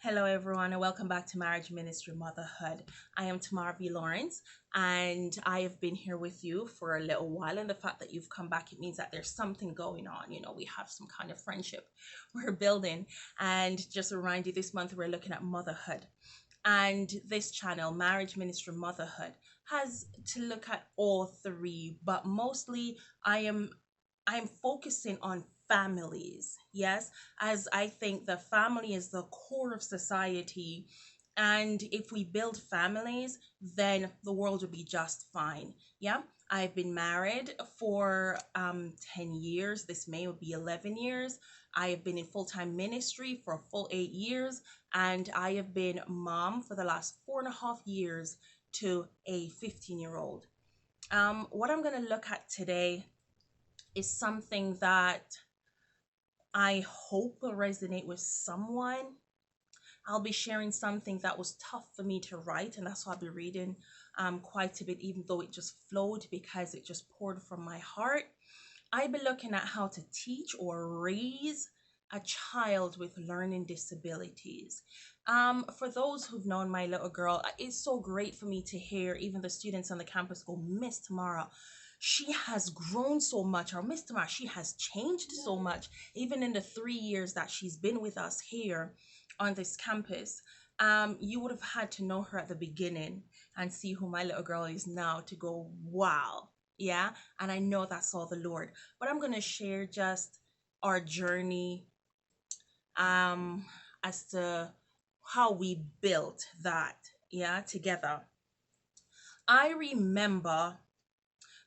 Hello, everyone, and welcome back to Marriage Ministry Motherhood. I am Tamara V. Lawrence, and I have been here with you for a little while. And the fact that you've come back, it means that there's something going on. We have some kind of friendship we're building. And just to remind you, this month we're looking at motherhood. And this channel, Marriage Ministry Motherhood, has to look at all three, but mostly I am focusing on families. Yes, as I think the family is the core of society. And if we build families, then the world will be just fine. Yeah, I've been married for 10 years. This May will be 11 years. I have been in full time ministry for a full 8 years. And I have been mom for the last 4.5 years to a 15-year-old. What I'm going to look at today is something that I hope will resonate with someone. I'll be sharing something that was tough for me to write, and that's why I'll be reading quite a bit, even though it just flowed because it just poured from my heart. I'll be looking at how to teach or raise a child with learning disabilities. For those who've known my little girl, it's so great for me to hear even the students on the campus go, Miss Tamara, she has grown so much, or Miss Tamara, she has changed so much, even in the 3 years that she's been with us here on this campus. You would have had to know her at the beginning and see who my little girl is now to go, wow. Yeah. And I know that's all the Lord. But I'm going to share just our journey um, as to how we built that, yeah, together. I remember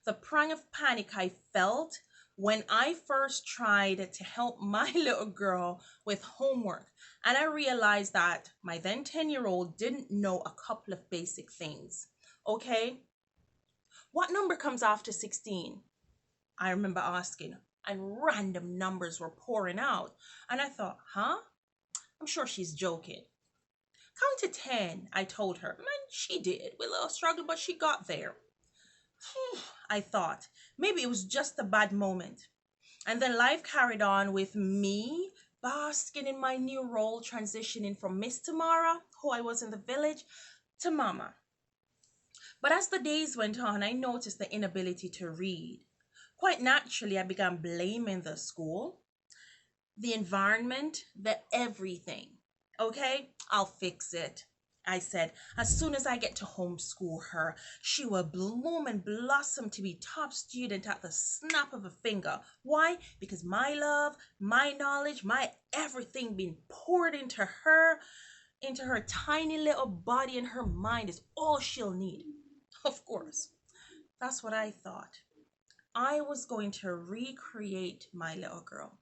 the pang of panic I felt when I first tried to help my little girl with homework. And I realized that my then 10-year-old didn't know a couple of basic things. Okay, what number comes after 16? I remember asking, and random numbers were pouring out. And I thought, huh? I'm sure she's joking. Count to 10, I told her. Man, she did. With a little struggle, but she got there. I thought maybe it was just a bad moment. And then life carried on with me basking in my new role, transitioning from Miss Tamara, who I was in the village, to Mama. But as the days went on, I noticed the inability to read. Quite naturally, I began blaming the school, the environment, the everything. Okay, I'll fix it. I said, as soon as I get to homeschool her, she will bloom and blossom to be top student at the snap of a finger. Why? Because my love, my knowledge, my everything being poured into her tiny little body and her mind is all she'll need. Of course, that's what I thought. I was going to recreate my little girl.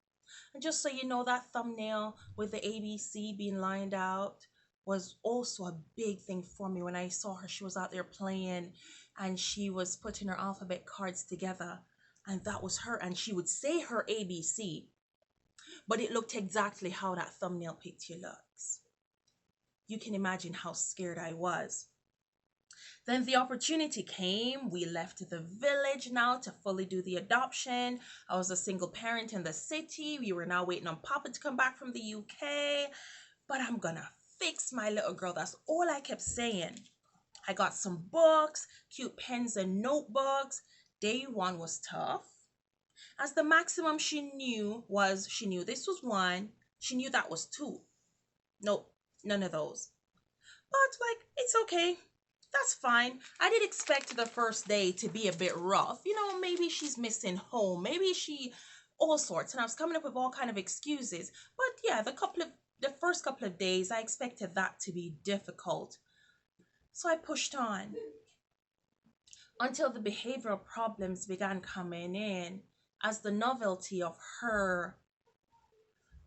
And just so you know, that thumbnail with the ABC being lined out was also a big thing for me when I saw her. She was out there playing and she was putting her alphabet cards together. And that was her. And she would say her ABC, but it looked exactly how that thumbnail picture looks. You can imagine how scared I was. Then the opportunity came. We left the village now to fully do the adoption. I was a single parent in the city. We were now waiting on Papa to come back from the UK. But I'm gonna fix my little girl. That's all I kept saying. I got some books, cute pens and notebooks. Day one was tough, as the maximum she knew this was one, she knew that was two. Nope, none of those. But like, it's okay. That's fine. I did expect the first day to be a bit rough. Maybe she's missing home. Maybe she all sorts. And I was coming up with all kind of excuses. But yeah, the first couple of days I expected that to be difficult. So I pushed on until the behavioral problems began coming in, as the novelty of her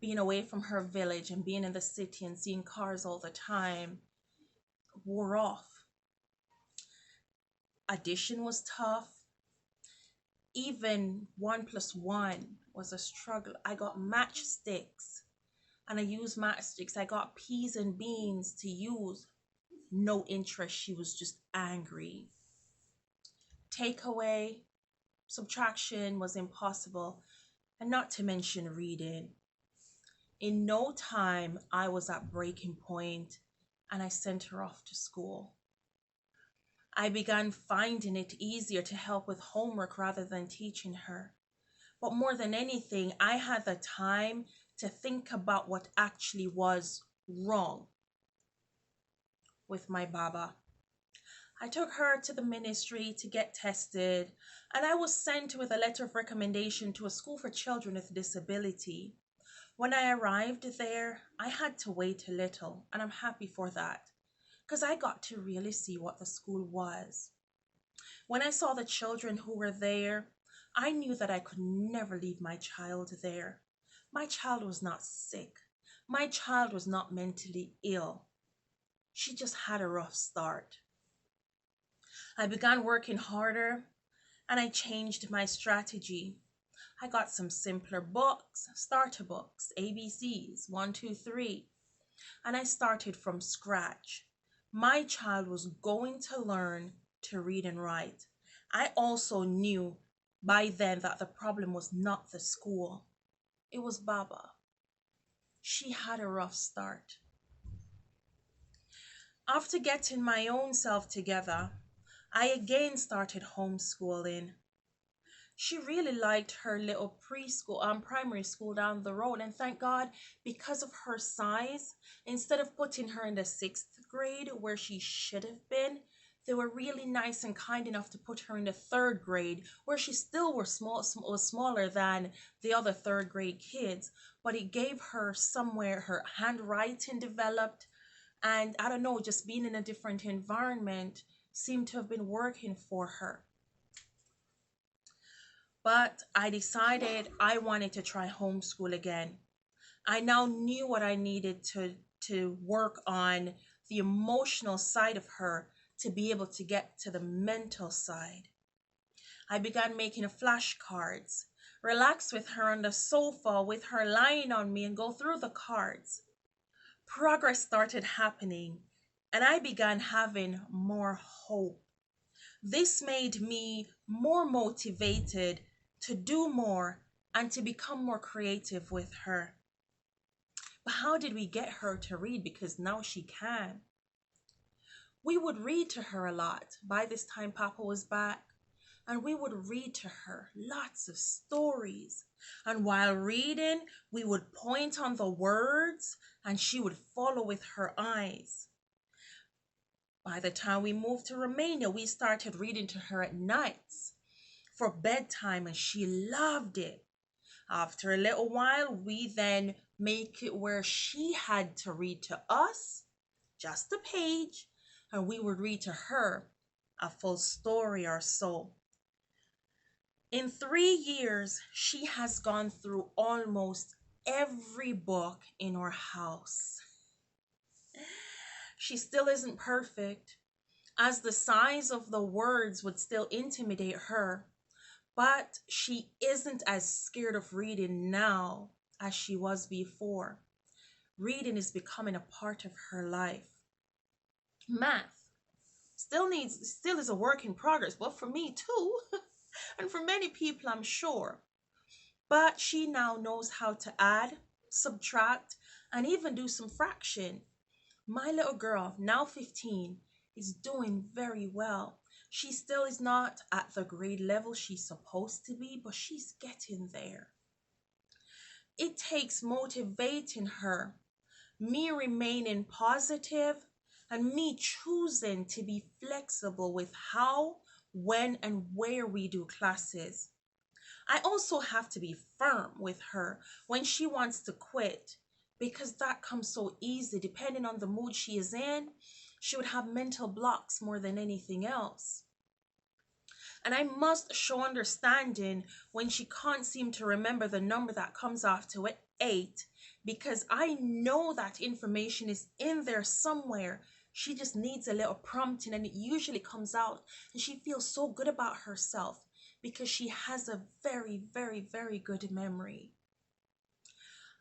being away from her village and being in the city and seeing cars all the time wore off. Addition was tough. Even 1 plus 1 was a struggle. I got matchsticks and I used matchsticks. I got peas and beans to use. No interest. She was just angry. Takeaway, subtraction was impossible, and not to mention reading. In no time, I was at breaking point and I sent her off to school. I began finding it easier to help with homework rather than teaching her. But more than anything, I had the time to think about what actually was wrong with my Baba. I took her to the ministry to get tested, and I was sent with a letter of recommendation to a school for children with disability. When I arrived there, I had to wait a little, and I'm happy for that, because I got to really see what the school was. When I saw the children who were there, I knew that I could never leave my child there. My child was not sick. My child was not mentally ill. She just had a rough start. I began working harder and I changed my strategy. I got some simpler books, starter books, ABCs, 1, 2, 3, and I started from scratch. My child was going to learn to read and write. I also knew by then that the problem was not the school, it was Baba. She had a rough start. After getting my own self together, I again started homeschooling. She really liked her little preschool primary school down the road, and thank God, because of her size, instead of putting her in the 6th grade where she should have been, they were really nice and kind enough to put her in the 3rd grade where she still was smaller than the other 3rd grade kids, but it gave her somewhere her handwriting developed, and I don't know, just being in a different environment seemed to have been working for her. But I decided I wanted to try homeschool again. I now knew what I needed to work on the emotional side of her to be able to get to the mental side. I began making flashcards, relax with her on the sofa with her lying on me and go through the cards. Progress started happening and I began having more hope. This made me more motivated to do more and to become more creative with her. But how did we get her to read? Because now she can. We would read to her a lot. By this time, Papa was back, and we would read to her lots of stories. And while reading, we would point on the words, and she would follow with her eyes. By the time we moved to Romania, we started reading to her at nights for bedtime, and she loved it. After a little while, we then make it where she had to read to us just a page, and we would read to her a full story or so. In 3 years, she has gone through almost every book in our house. She still isn't perfect, as the size of the words would still intimidate her, but she isn't as scared of reading now as she was before. Reading is becoming a part of her life. Math still is a work in progress, but for me too, and for many people, I'm sure. But she now knows how to add, subtract, and even do some fraction. My little girl, now 15, is doing very well. She still is not at the grade level she's supposed to be, but she's getting there. It takes motivating her, me remaining positive, and me choosing to be flexible with how, when, and where we do classes. I also have to be firm with her when she wants to quit, because that comes so easy. Depending on the mood she is in, she would have mental blocks more than anything else. And I must show understanding when she can't seem to remember the number that comes after 8, because I know that information is in there somewhere. She just needs a little prompting, and it usually comes out, and she feels so good about herself because she has a very, very, very good memory.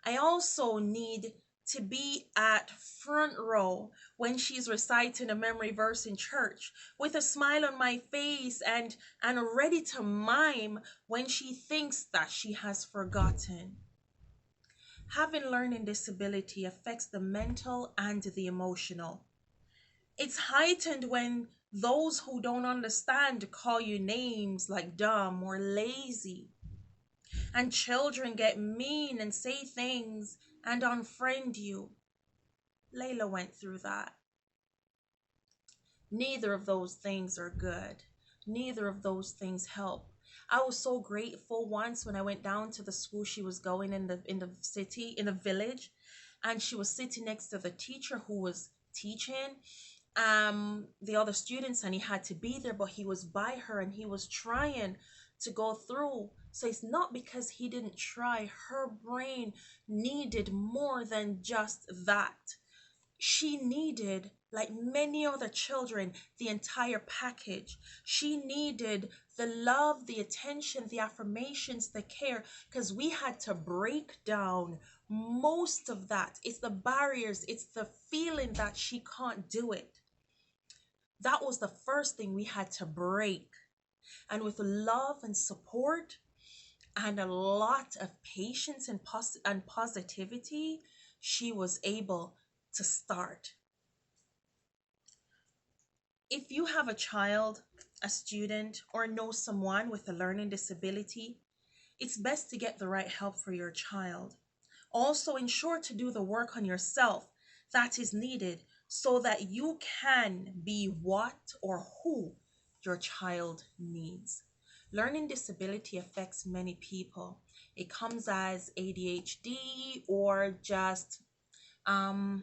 I also need to be at front row when she's reciting a memory verse in church, with a smile on my face and ready to mime when she thinks that she has forgotten. Having learning disability affects the mental and the emotional. It's heightened when those who don't understand call you names like dumb or lazy. And children get mean and say things and unfriend you. Layla went through that. Neither of those things are good. Neither of those things help. I was so grateful once when I went down to the school she was going in the city, in the village, and she was sitting next to the teacher who was teaching the other students, and he had to be there, but he was by her and he was trying to go through. So it's not because he didn't try. Her brain needed more than just that. She needed, like many other children, the entire package. She needed the love, the attention, the affirmations, the care, because we had to break down most of that. It's the barriers, it's the feeling that she can't do it. That was the first thing we had to break. And with love and support and a lot of patience and, and positivity, she was able to start. If you have a child, a student, or know someone with a learning disability, it's best to get the right help for your child. Also, ensure to do the work on yourself that is needed so that you can be what or who your child needs. Learning disability affects many people. It comes as ADHD or just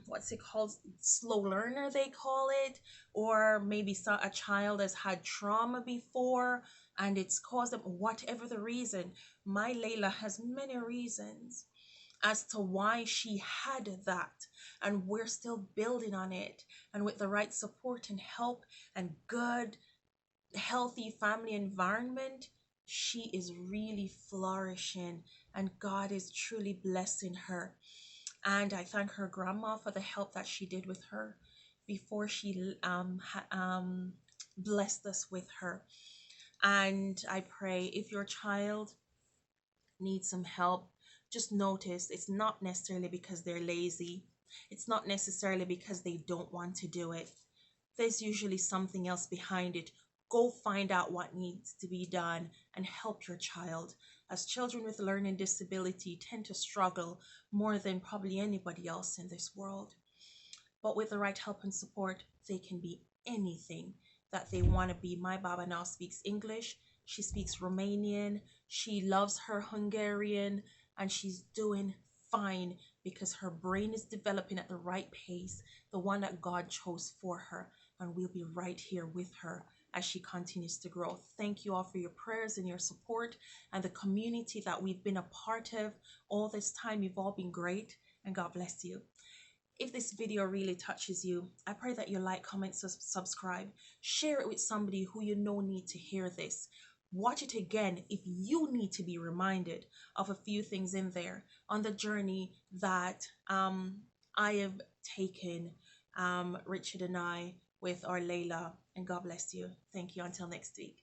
what's it called, slow learner they call it, or maybe a child has had trauma before and it's caused them, whatever the reason. My Layla has many reasons as to why she had that, and we're still building on it. And with the right support and help and good healthy family environment, she is really flourishing and God is truly blessing her. And I thank her grandma for the help that she did with her before she blessed us with her. And I pray if your child needs some help, just notice it's not necessarily because they're lazy. It's not necessarily because they don't want to do it. There's usually something else behind it. Go find out what needs to be done and help your child, as children with learning disability tend to struggle more than probably anybody else in this world. But with the right help and support, they can be anything that they want to be. My Baba now speaks English, she speaks Romanian, she loves her Hungarian, and she's doing fine because her brain is developing at the right pace, the one that God chose for her. And we'll be right here with her as she continues to grow. Thank you all for your prayers and your support and the community that we've been a part of all this time. You've all been great, and God bless you. If this video really touches you, I pray that you like, comment, subscribe, share it with somebody who you know need to hear this. Watch it again if you need to be reminded of a few things in there on the journey that I have taken, Richard and I, with our Layla. And God bless you. Thank you. Until next week.